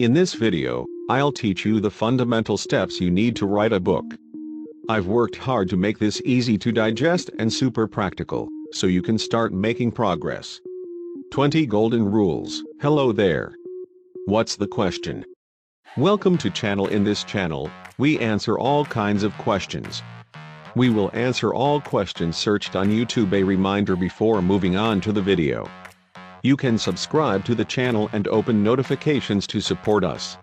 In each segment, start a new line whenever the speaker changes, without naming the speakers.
In this video, I'll teach you the fundamental steps you need to write a book. I've worked hard to make this easy to digest and super practical, so you can start making progress. 20 Golden Rules. Hello there. What's the question? Welcome to channel. In this channel, we answer all kinds of questions. We will answer all questions searched on YouTube. A reminder before moving on to the video. You can subscribe to the channel and open notifications to support us.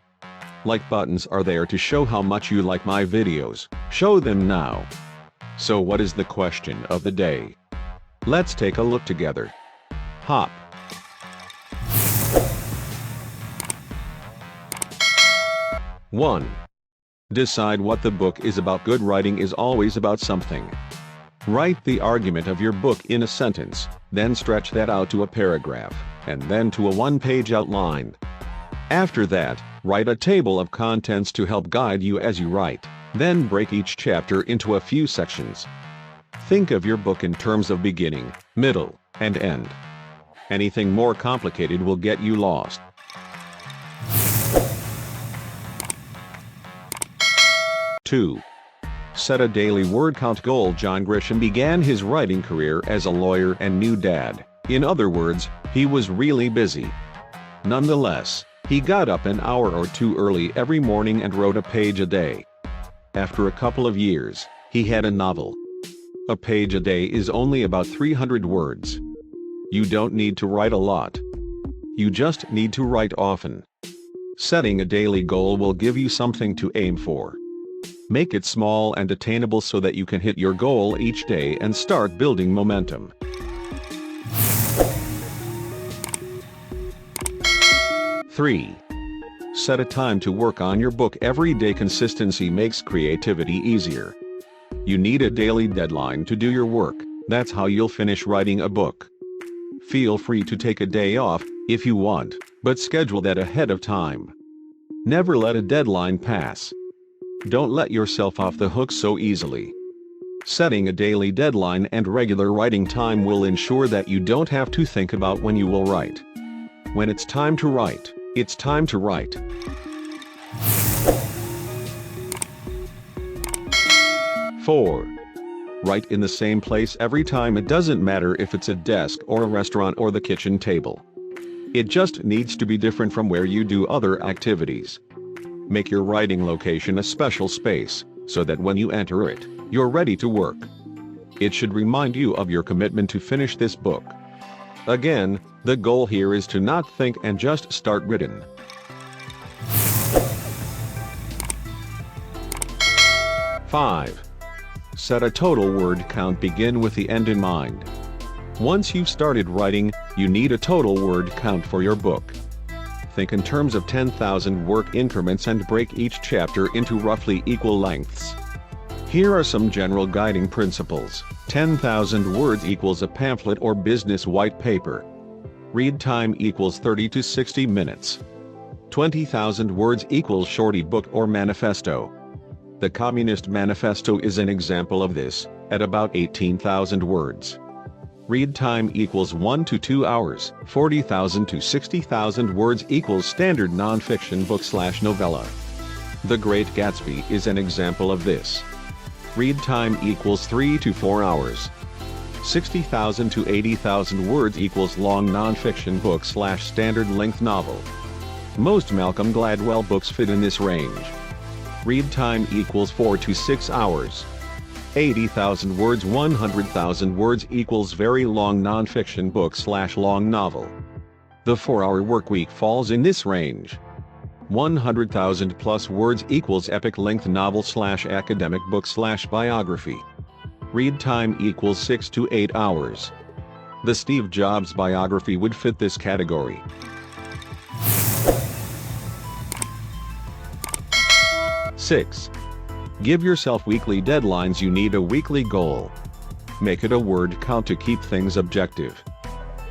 Like buttons are there to show how much you like my videos. Show them now. So what is the question of the day? Let's take a look together. Hop. One. Decide what the book is about. Good writing is always about something. Write the argument of your book in a sentence, then stretch that out to a paragraph, and then to a one-page outline. After that, write a table of contents to help guide you as you write, then break each chapter into a few sections. Think of your book in terms of beginning, middle, and end. Anything more complicated will get you lost. 2. Set a daily word count goal. John Grisham began his writing career as a lawyer and new dad. In other words, he was really busy. Nonetheless, he got up an hour or two early every morning and wrote a page a day. After a couple of years, he had a novel. A page a day is only about 300 words. You don't need to write a lot. You just need to write often. Setting a daily goal will give you something to aim for. Make it small and attainable so that you can hit your goal each day and start building momentum. 3. Set a time to work on your book every day. Consistency makes creativity easier. You need a daily deadline to do your work. That's how you'll finish writing a book. Feel free to take a day off if you want, but schedule that ahead of time. Never let a deadline pass. Don't let yourself off the hook so easily. Setting a daily deadline and regular writing time will ensure that you don't have to think about when you will write. When it's time to write, it's time to write. 4. Write in the same place every time. It doesn't matter if it's a desk or a restaurant or the kitchen table. It just needs to be different from where you do other activities. Make your writing location a special space, so that when you enter it, you're ready to work. It should remind you of your commitment to finish this book. Again, the goal here is to not think and just start writing. 5. Set a total word count. Begin with the end in mind. Once you've started writing, you need a total word count for your book. Think in terms of 10,000 word increments and break each chapter into roughly equal lengths. Here are some general guiding principles. 10,000 words equals a pamphlet or business white paper. Read time equals 30 to 60 minutes. 20,000 words equals shorty book or manifesto. The Communist Manifesto is an example of this, at about 18,000 words. Read time equals 1 to 2 hours. 40,000 to 60,000 words equals standard non-fiction book/novella. The Great Gatsby is an example of this. Read time equals 3 to 4 hours. 60,000 to 80,000 words equals long non-fiction book/standard length novel. Most Malcolm Gladwell books fit in this range. Read time equals 4 to 6 hours. 80,000 words. 100,000 words equals very long non-fiction book/long novel. The 4-hour workweek falls in this range. 100,000 plus words equals epic length novel/academic book/biography. Read time equals 6 to 8 hours. The Steve Jobs biography would fit this category. 6. Give yourself weekly deadlines. You need a weekly goal. Make it a word count to keep things objective.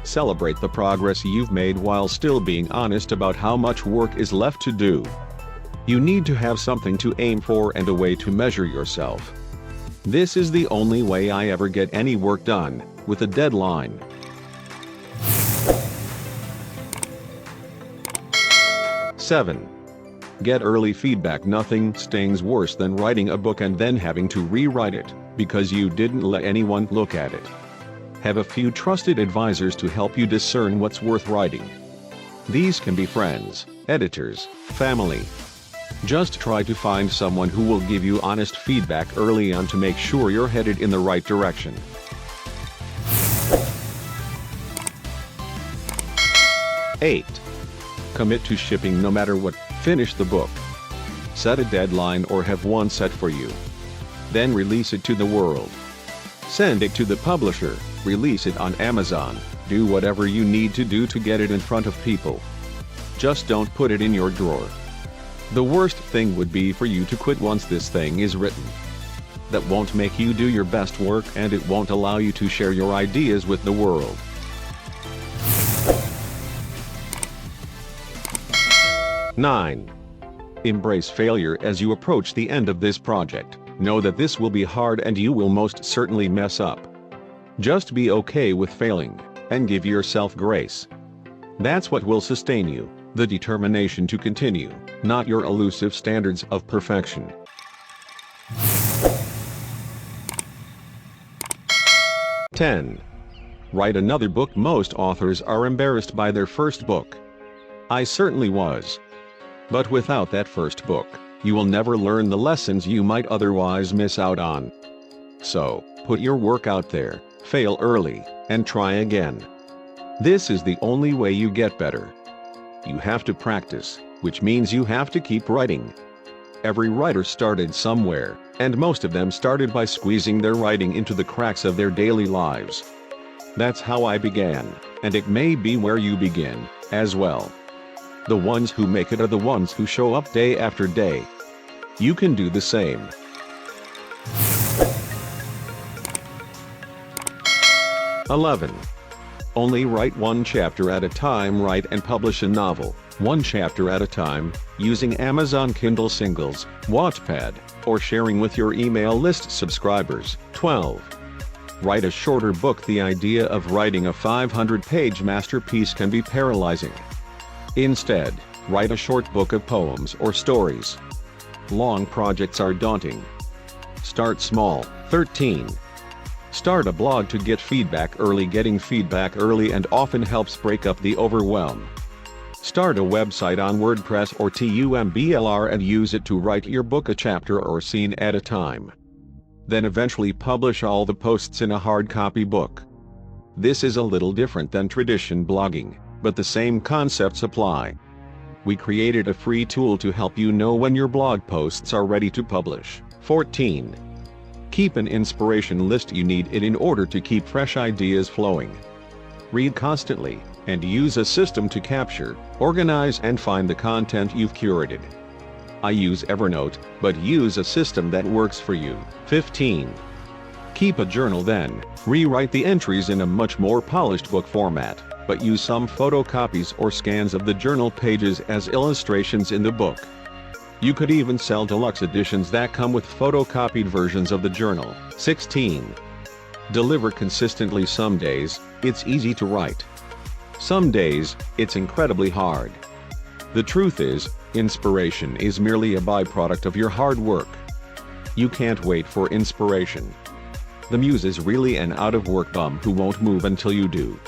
Celebrate the progress you've made while still being honest about how much work is left to do. You need to have something to aim for and a way to measure yourself. This is the only way I ever get any work done, with a deadline.
7.
Get early feedback. Nothing stings worse than writing a book and then having to rewrite it, because you didn't let anyone look at it. Have a few trusted advisors to help you discern what's worth writing. These can be friends, editors, family. Just try to find someone who will give you honest feedback early on to make sure you're headed in the right direction. 8. Commit to shipping no matter what. Finish the book. Set a deadline or have one set for you. Then release it to the world. Send it to the publisher, release it on Amazon, do whatever you need to do to get it in front of people. Just don't put it in your drawer. The worst thing would be for you to quit once this thing is written. That won't make you do your best work, and it won't allow you to share your ideas with the world. 9. Embrace failure as you approach the end of this project. Know that this will be hard and you will most certainly mess up. Just be okay with failing, and give yourself grace. That's what will sustain you, the determination to continue, not your elusive standards of perfection. 10. Write another book. Most authors are embarrassed by their first book. I certainly was. But without that first book, you will never learn the lessons you might otherwise miss out on. So, put your work out there, fail early, and try again. This is the only way you get better. You have to practice, which means you have to keep writing. Every writer started somewhere, and most of them started by squeezing their writing into the cracks of their daily lives. That's how I began, and it may be where you begin, as well. The ones who make it are the ones who show up day after day. You can do the same. 11. Only write one chapter at a time. Write and publish a novel, one chapter at a time, using Amazon Kindle Singles, Wattpad, or sharing with your email list subscribers. 12. Write a shorter book. The idea of writing a 500-page masterpiece can be paralyzing. Instead, write a short book of poems or stories. Long projects are daunting. Start small. 13. Start a blog to get feedback early. Getting feedback early and often helps break up the overwhelm. Start a website on WordPress or Tumblr and use it to write your book a chapter or scene at a time. Then eventually publish all the posts in a hard copy book. This is a little different than traditional blogging, but the same concepts apply. We created a free tool to help you know when your blog posts are ready to publish. 14. Keep an inspiration list. You need it in order to keep fresh ideas flowing. Read constantly, and use a system to capture, organize and find the content you've curated. I use Evernote, but use a system that works for you. 15. Keep a journal. Then, rewrite the entries in a much more polished book format, but use some photocopies or scans of the journal pages as illustrations in the book. You could even sell deluxe editions that come with photocopied versions of the journal. 16. Deliver consistently. Some days, it's easy to write. Some days, it's incredibly hard. The truth is, inspiration is merely a byproduct of your hard work. You can't wait for inspiration. The muse is really an out-of-work bum who won't move until you do.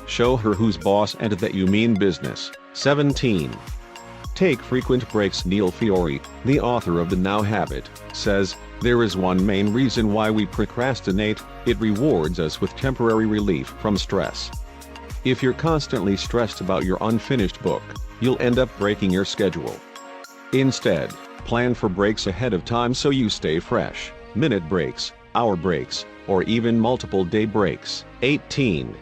Show her who's boss and that you mean business. 17. Take frequent breaks. Neil Fiore, the author of The Now Habit, says, there is one main reason why we procrastinate: it rewards us with temporary relief from stress. If you're constantly stressed about your unfinished book, you'll end up breaking your schedule. Instead, plan for breaks ahead of time so you stay fresh. Minute breaks, hour breaks, or even multiple day breaks. 18.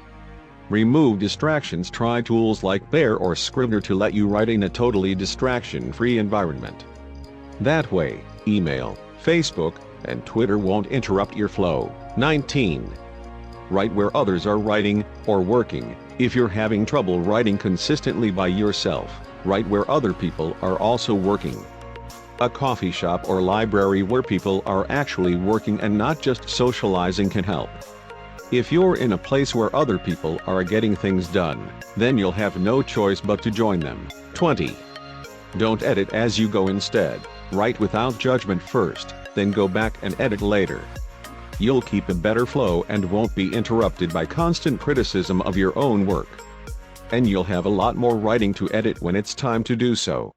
Remove distractions. Try tools like Bear or Scrivener to let you write in a totally distraction-free environment. That way, email, Facebook, and Twitter won't interrupt your flow. 19. Write where others are writing or working. If you're having trouble writing consistently by yourself, write where other people are also working. A coffee shop or library where people are actually working and not just socializing can help. If you're in a place where other people are getting things done, then you'll have no choice but to join them. 20. Don't edit as you go instead, write without judgment first, then go back and edit later. You'll keep a better flow and won't be interrupted by constant criticism of your own work. And you'll have a lot more writing to edit when it's time to do so.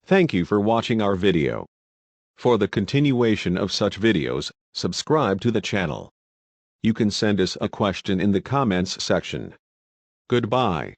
Thank you for watching our video. For the continuation of such videos, subscribe to the channel. You can send us a question in the comments section. Goodbye.